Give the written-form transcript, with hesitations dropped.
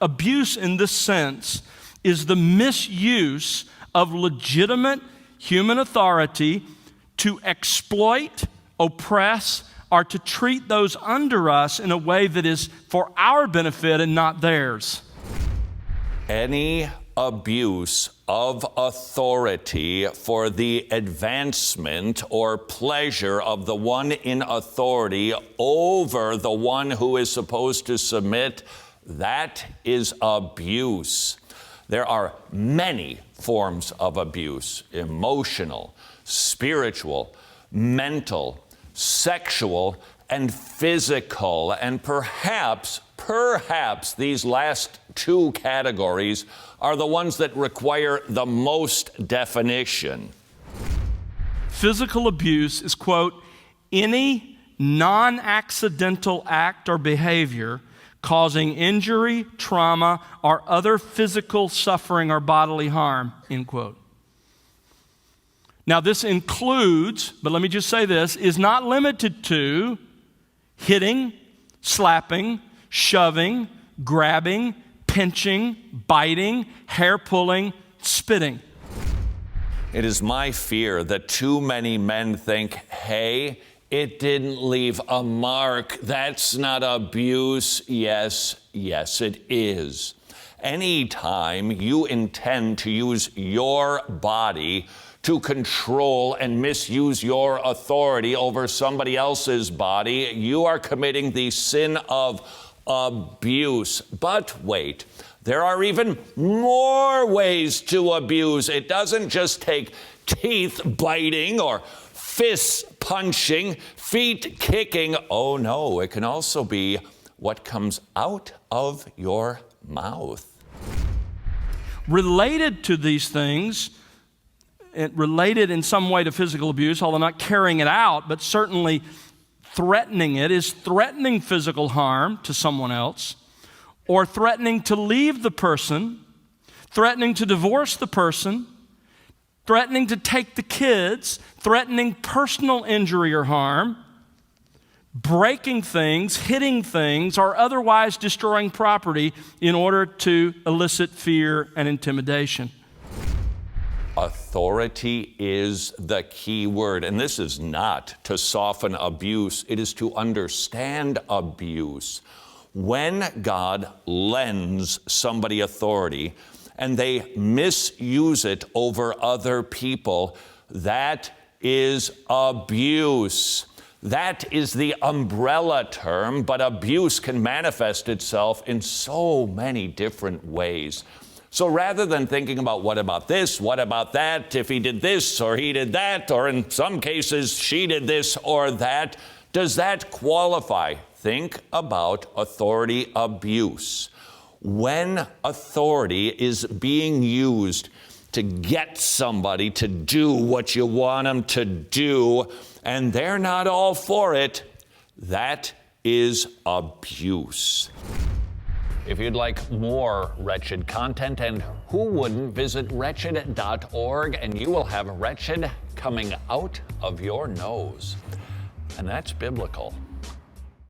Abuse in this sense is the misuse of legitimate human authority to exploit, oppress, or to treat those under us in a way that is for our benefit and not theirs. Any abuse of authority for the advancement or pleasure of the one in authority over the one who is supposed to submit, that is abuse. There are many forms of abuse: emotional, spiritual, mental, sexual, and physical. And perhaps these last two categories are the ones that require the most definition. Physical abuse is, quote, any non-accidental act or behavior causing injury, trauma, or other physical suffering or bodily harm, end quote. Now, this includes, but let me just say this, is not limited to hitting, slapping, shoving, grabbing, pinching, biting, hair pulling, spitting. It is my fear that too many men think, hey, it didn't leave a mark. That's not abuse. Yes, it is. Anytime you intend to use your body to control and misuse your authority over somebody else's body, you are committing the sin of abuse. But wait, there are even more ways to abuse. It doesn't just take teeth biting or fists punching, feet kicking. Oh no, it can also be what comes out of your mouth. Related to these things, related in some way to physical abuse, although not carrying it out, but certainly threatening it, is threatening physical harm to someone else, or threatening to leave the person, threatening to divorce the person, threatening to take the kids, threatening personal injury or harm, breaking things, hitting things, or otherwise destroying property in order to elicit fear and intimidation. Authority is the key word, and this is not to soften abuse, it is to understand abuse. When God lends somebody authority and they misuse it over other people, that is abuse. That is the umbrella term, but abuse can manifest itself in so many different ways. So rather than thinking about what about this, what about that, if he did this or he did that, or in some cases she did this or that, does that qualify? Think about authority abuse. When authority is being used to get somebody to do what you want them to do, and they're not all for it, that is abuse. If you'd like more Wretched content, and who wouldn't, visit wretched.org, and you will have Wretched coming out of your nose. And that's biblical.